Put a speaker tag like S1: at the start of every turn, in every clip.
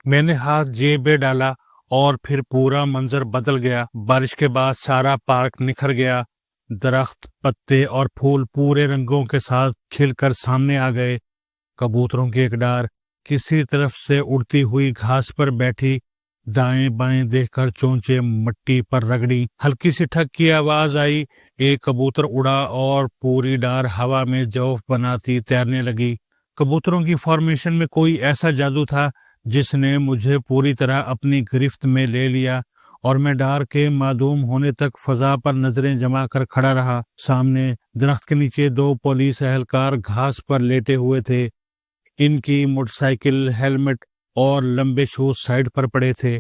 S1: میں نے ہاتھ جیب میں ڈالا اور پھر پورا منظر بدل گیا۔ بارش کے بعد سارا پارک نکھر گیا، درخت، پتے اور پھول پورے رنگوں کے ساتھ کھل کر سامنے آ گئے۔ کبوتروں کی ایک ڈار کسی طرف سے اڑتی ہوئی گھاس پر بیٹھی، دائیں بائیں دیکھ کر چونچے مٹی پر رگڑی۔ ہلکی سی ٹھک کی آواز آئی، ایک کبوتر اڑا اور پوری ڈار ہوا میں جوف بناتی تیرنے لگی۔ کبوتروں کی فارمیشن میں کوئی ایسا جادو تھا جس نے مجھے پوری طرح اپنی گرفت میں لے لیا، اور میں ڈار کے معدوم ہونے تک فضا پر نظریں جما کر کھڑا رہا۔ سامنے درخت کے نیچے 2 پولیس اہلکار گھاس پر لیٹے ہوئے تھے۔ ان کی موٹر سائیکل، ہیلمٹ اور لمبے شوز سائیڈ پر پڑے تھے،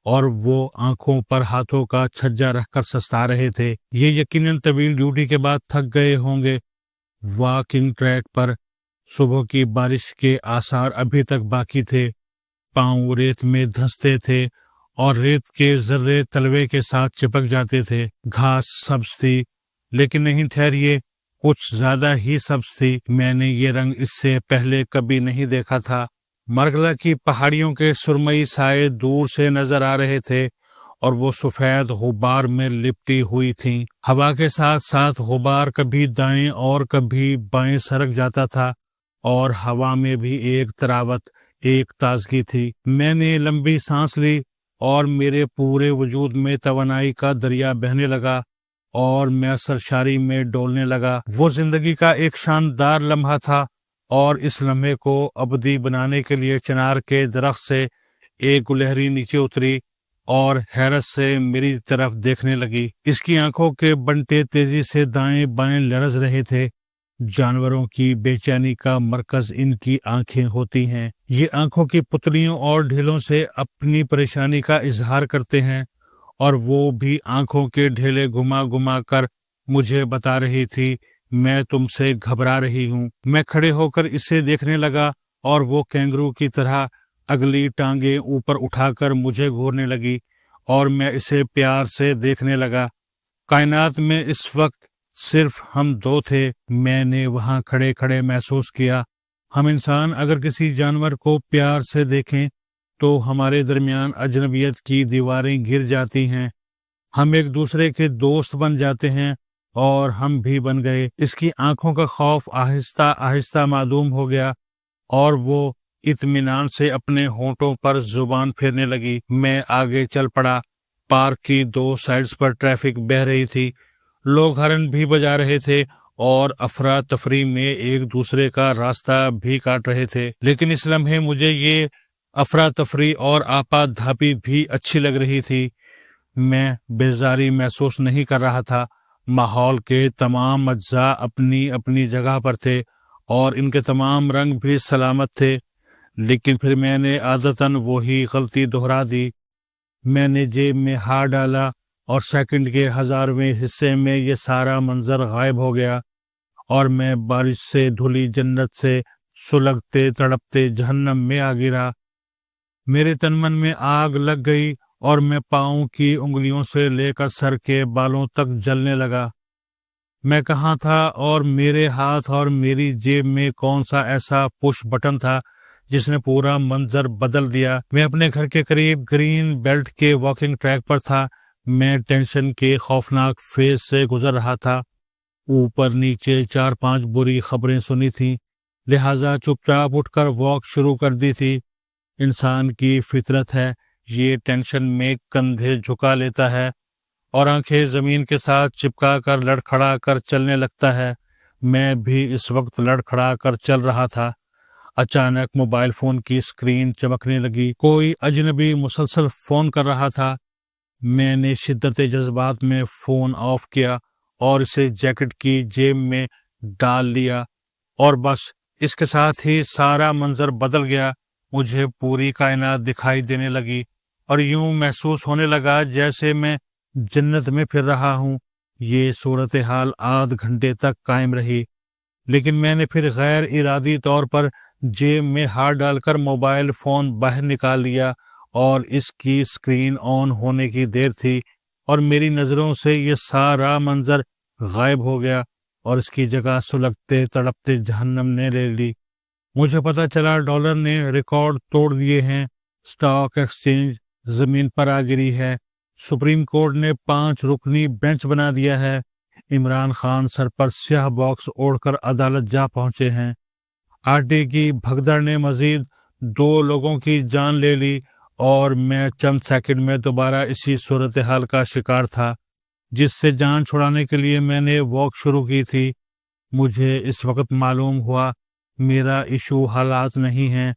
S1: اور وہ آنکھوں پر ہاتھوں کا چھجا رکھ کر سستا رہے تھے۔ یہ یقیناً طویل ڈیوٹی کے بعد تھک گئے ہوں گے۔ واکنگ ٹریک پر صبح کی بارش کے آثار ابھی تک باقی تھے۔ پاؤں ریت میں دھنستے تھے اور ریت کے ذرے تلوے کے ساتھ چپک جاتے تھے۔ گھاس سبز تھی، لیکن نہیں ٹھہریے، کچھ زیادہ ہی سبز تھی۔ میں نے یہ رنگ اس سے پہلے کبھی نہیں دیکھا تھا۔ مرگلا کی پہاڑیوں کے سرمئی سائے دور سے نظر آ رہے تھے، اور وہ سفید غبار میں لپٹی ہوئی تھیں۔ ہوا کے ساتھ ساتھ غبار کبھی دائیں اور کبھی بائیں سرک جاتا تھا، اور ہوا میں بھی ایک تراوت، ایک تازگی تھی۔ میں نے لمبی سانس لی اور میرے پورے وجود میں توانائی کا دریا بہنے لگا، اور میں سرشاری میں ڈولنے لگا۔ وہ زندگی کا ایک شاندار لمحہ تھا، اور اس لمحے کو ابدی بنانے کے لیے چنار کے درخت سے ایک گلہری نیچے اتری اور حیرت سے میری طرف دیکھنے لگی۔ اس کی آنکھوں کے بنٹے تیزی سے دائیں بائیں لرز رہے تھے۔ جانوروں کی بے چینی کا مرکز ان کی آنکھیں ہوتی ہیں۔ یہ آنکھوں کی پتلیوں اور ڈھیلوں سے اپنی پریشانی کا اظہار کرتے ہیں، اور وہ بھی آنکھوں کے ڈھیلے گھما گھما کر مجھے بتا رہی تھی، میں تم سے گھبرا رہی ہوں۔ میں کھڑے ہو کر اسے دیکھنے لگا، اور وہ کینگرو کی طرح اگلی ٹانگیں اوپر اٹھا کر مجھے گھورنے لگی، اور میں اسے پیار سے دیکھنے لگا۔ کائنات میں اس وقت صرف ہم 2 تھے۔ میں نے وہاں کھڑے کھڑے محسوس کیا، ہم انسان اگر کسی جانور کو پیار سے دیکھیں تو ہمارے درمیان اجنبیت کی دیواریں گر جاتی ہیں، ہم ایک دوسرے کے دوست بن جاتے ہیں، اور ہم بھی بن گئے۔ اس کی آنکھوں کا خوف آہستہ آہستہ معدوم ہو گیا، اور وہ اطمینان سے اپنے ہونٹوں پر زبان پھیرنے لگی۔ میں آگے چل پڑا۔ پارک کی 2 سائیڈز پر ٹریفک بہہ رہی تھی، لوگ ہارن بھی بجا رہے تھے، اور افراتفری میں ایک دوسرے کا راستہ بھی کاٹ رہے تھے۔ لیکن اس لمحے مجھے یہ افراتفری اور آپا دھاپی بھی اچھی لگ رہی تھی۔ میں بیزاری محسوس نہیں کر رہا تھا۔ ماحول کے تمام اجزاء اپنی اپنی جگہ پر تھے، اور ان کے تمام رنگ بھی سلامت تھے۔ لیکن پھر میں نے عادتاً وہی غلطی دہرا دی۔ میں نے جیب میں ہاتھ ڈالا، اور سیکنڈ کے 1000ویں حصے میں یہ سارا منظر غائب ہو گیا، اور میں بارش سے دھلی جنت سے سلگتے تڑپتے جہنم میں آ گرا۔ میرے تن من میں آگ لگ گئی، اور میں پاؤں کی انگلیوں سے لے کر سر کے بالوں تک جلنے لگا۔ میں کہاں تھا، اور میرے ہاتھ اور میری جیب میں کون سا ایسا پش بٹن تھا جس نے پورا منظر بدل دیا؟ میں اپنے گھر کے قریب گرین بیلٹ کے واکنگ ٹریک پر تھا۔ میں ٹینشن کے خوفناک فیز سے گزر رہا تھا۔ اوپر نیچے 4-5 بری خبریں سنی تھیں، لہٰذا چپ چاپ اٹھ کر واک شروع کر دی تھی۔ انسان کی فطرت ہے، یہ ٹینشن میں کندھے جھکا لیتا ہے، اور آنکھیں زمین کے ساتھ چپکا کر لڑکھڑا کر چلنے لگتا ہے۔ میں بھی اس وقت لڑکھڑا کر چل رہا تھا۔ اچانک موبائل فون کی اسکرین چمکنے لگی۔ کوئی اجنبی مسلسل فون کر رہا تھا۔ میں نے شدت جذبات میں فون آف کیا اور اسے جیکٹ کی جیب میں ڈال لیا، اور بس اس کے ساتھ ہی سارا منظر بدل گیا۔ مجھے پوری کائنات دکھائی دینے لگی، اور یوں محسوس ہونے لگا جیسے میں جنت میں پھر رہا ہوں۔ یہ صورتحال آدھ گھنٹے تک قائم رہی، لیکن میں نے پھر غیر ارادی طور پر جیب میں ہاتھ ڈال کر موبائل فون باہر نکال لیا، اور اس کی اسکرین آن ہونے کی دیر تھی، اور میری نظروں سے یہ سارا منظر غائب ہو گیا، اور اس کی جگہ سلگتے تڑپتے جہنم نے لے لی۔ مجھے پتہ چلا ڈالر نے ریکارڈ توڑ دیے ہیں۔ स्टॉक एक्सचेंज जमीन पर आ गिरी है। सुप्रीम कोर्ट ने 5 रुकनी बेंच बना दिया है। इमरान खान सर पर स्याह बॉक्स ओढ़कर अदालत जा पहुंचे हैं। आटे की भगदड़ ने मजीद 2 लोगों की जान ले ली और मैं चंद सेकंड में दोबारा इसी सूरत हाल का शिकार था जिससे जान छुड़ाने के लिए मैंने वॉक शुरू की थी। मुझे इस वक्त मालूम हुआ मेरा इशू हालात नहीं है,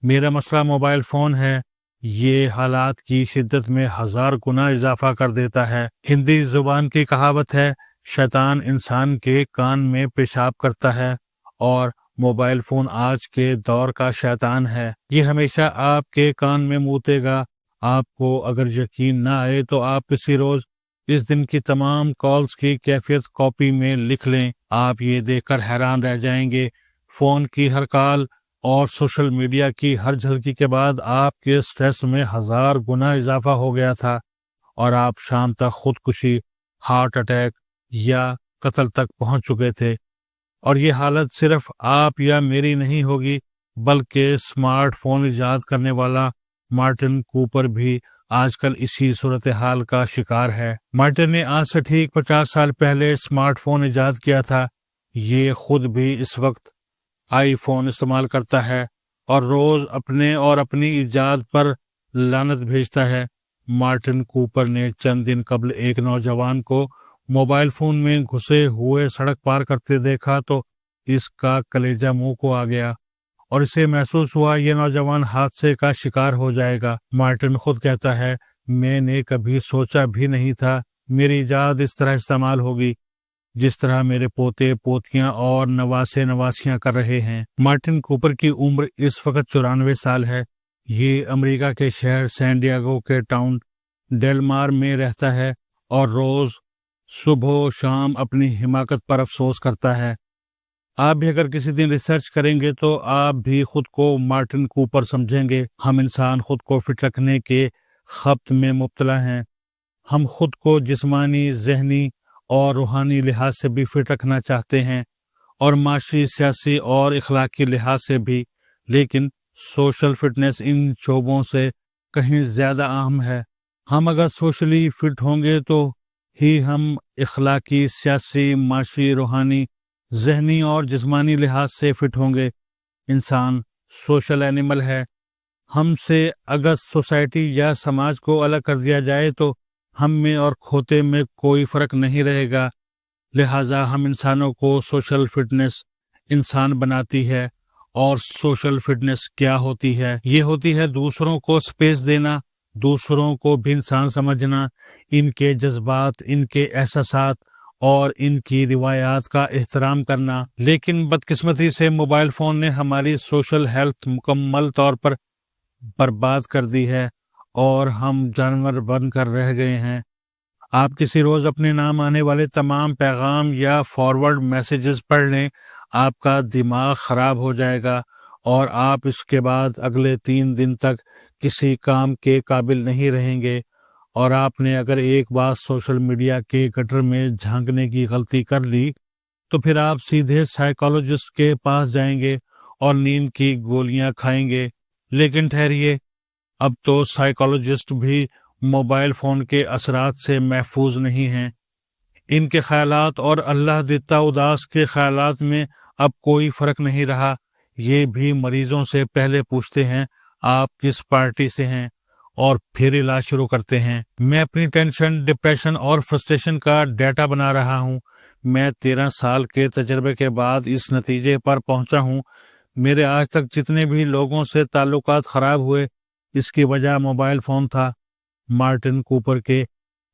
S1: मेरा मसला मोबाइल फ़ोन है। ये हालात की शिद्दत में 1000 गुना इजाफा कर देता है। हिंदी ज़ुबान की कहावत है, शैतान इंसान के कान में पेशाब करता है और मोबाइल फ़ोन आज के दौर का शैतान है। ये हमेशा आपके कान में मूतेगा। आपको अगर यकीन ना आए तो आप किसी रोज़ इस दिन की तमाम कॉल्स की कैफियत कॉपी में लिख लें। आप ये देखकर हैरान रह जाएंगे। फ़ोन की हर कॉल और सोशल मीडिया की हर झलकी के बाद आपके स्ट्रेस में 1000 गुना इजाफा हो गया था और आप शाम तक खुदकुशी, हार्ट अटैक या कत्ल तक पहुंच चुके थे। और ये हालत सिर्फ आप या मेरी नहीं होगी, बल्कि स्मार्टफोन इजाद करने वाला मार्टिन कूपर भी आजकल इसी सूरत हाल का शिकार है। मार्टिन ने आज से ठीक 50 साल पहले स्मार्टफोन इजाद किया था। ये खुद भी इस वक्त आईफोन इस्तेमाल करता है और रोज अपने और अपनी इजाद पर लानत भेजता है। मार्टिन कूपर ने चंद दिन कबल एक नौजवान को मोबाइल फोन में घुसे हुए सड़क पार करते देखा तो इसका कलेजा मुंह को आ गया और इसे महसूस हुआ ये नौजवान हादसे का शिकार हो जाएगा। मार्टिन खुद कहता है, मैंने कभी सोचा भी नहीं था मेरी इजाद इस तरह इस्तेमाल होगी जिस तरह मेरे पोते पोतियां और नवासे नवासियां कर रहे हैं। मार्टिन कूपर की उम्र इस वक्त 94 साल है। ये अमेरिका के शहर सैन डिएगो के टाउन डेलमार में रहता है और रोज सुबह शाम अपनी हिमाकत पर अफसोस करता है। आप भी अगर किसी दिन रिसर्च करेंगे तो आप भी खुद को मार्टिन कूपर समझेंगे। हम इंसान खुद को फिट रखने के खप्त में मुब्तला हैं। हम खुद को जिस्मानी, जहनी और रूहानी लिहाज से भी फिट रखना चाहते हैं और माशी, सियासी और इखलाकी लिहाज से भी, लेकिन सोशल फिटनेस इन शोबों से कहीं ज़्यादा अहम है। हम अगर सोशली फिट होंगे तो ही हम इखलाकी, सियासी, माशी, रूहानी, जहनी और जिस्मानी लिहाज से फिट होंगे। इंसान सोशल एनिमल है। हमसे अगर सोसाइटी या समाज को अलग कर दिया जाए तो हम में और खोते में कोई फ़र्क नहीं रहेगा। लिहाजा हम इंसानों को सोशल फिटनेस इंसान बनाती है। और सोशल फिटनेस क्या होती है? ये होती है दूसरों को स्पेस देना, दूसरों को भी इंसान समझना, इनके जज्बात, इनके एहसासात और इनकी रिवायात का एहतराम करना। लेकिन बदकिस्मती से मोबाइल फ़ोन ने हमारी सोशल हेल्थ मुकम्मल तौर पर बर्बाद कर दी है और हम जानवर बनकर रह गए हैं। आप किसी रोज़ अपने नाम आने वाले तमाम पैगाम या फॉरवर्ड मैसेजेस पढ़ लें, आपका दिमाग ख़राब हो जाएगा और आप इसके बाद अगले 3 दिन तक किसी काम के काबिल नहीं रहेंगे। और आपने अगर एक बार सोशल मीडिया के गटर में झांकने की गलती कर ली तो फिर आप सीधे साइकोलॉजिस्ट के पास जाएंगे और नींद की गोलियां खाएंगे। लेकिन ठहरिए, अब तो साइकोलॉजिस्ट भी मोबाइल फ़ोन के असरात से महफूज नहीं हैं। इनके ख्यालात और अल्लाह दिता उदास के ख्यालात में अब कोई फ़र्क नहीं रहा। ये भी मरीजों से पहले पूछते हैं आप किस पार्टी से हैं और फिर इलाज शुरू करते हैं। मैं अपनी टेंशन, डिप्रेशन और फ्रस्ट्रेशन का डाटा बना रहा हूँ। मैं 13 साल के तजर्बे के बाद इस नतीजे पर पहुँचा हूँ। मेरे आज तक जितने भी लोगों से ताल्लुकात ख़राब हुए, इसकी वजह मोबाइल फ़ोन था। मार्टिन कूपर के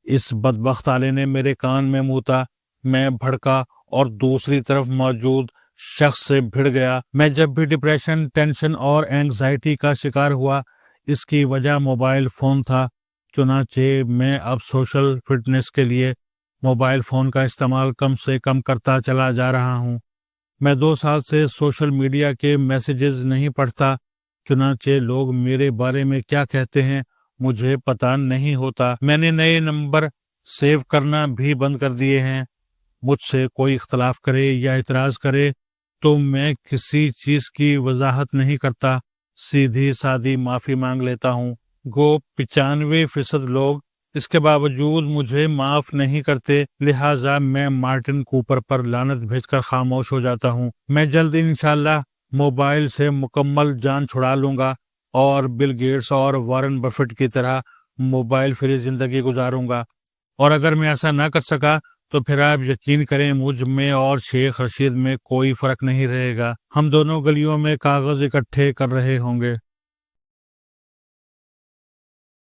S1: इस बदबख्त आले ने मेरे कान में मूता। मैं भड़का और दूसरी तरफ मौजूद शख्स से भिड़ गया। मैं जब भी डिप्रेशन, टेंशन और एंग्जाइटी का शिकार हुआ, इसकी वजह मोबाइल फ़ोन था। चुनांचे मैं अब सोशल फिटनेस के लिए मोबाइल फ़ोन का इस्तेमाल कम से कम करता चला जा रहा हूँ। मैं 2 साल से सोशल मीडिया के मैसेजेस नहीं पढ़ता। चुनांचे लोग मेरे बारे में क्या कहते हैं मुझे पता नहीं होता। मैंने नए नंबर सेव करना भी बंद कर दिए हैं। मुझसे कोई इख्तलाफ करे या इतराज़ करे तो मैं किसी चीज़ की वजाहत नहीं करता, सीधी सादी माफी मांग लेता हूँ। गो 95% लोग इसके बावजूद मुझे माफ नहीं करते, लिहाजा मैं मार्टिन कूपर पर लानत भेजकर खामोश हो जाता हूँ। मैं जल्द इंशाल्लाह मोबाइल से मुकम्मल जान छुड़ा लूंगा और बिल गेट्स और वॉरेन बफेट की तरह मोबाइल फ्री जिंदगी गुजारूंगा। और अगर मैं ऐसा ना कर सका तो फिर आप यकीन करें मुझ में और शेख रशीद में कोई फर्क नहीं रहेगा। हम दोनों गलियों में कागज इकट्ठे कर रहे होंगे।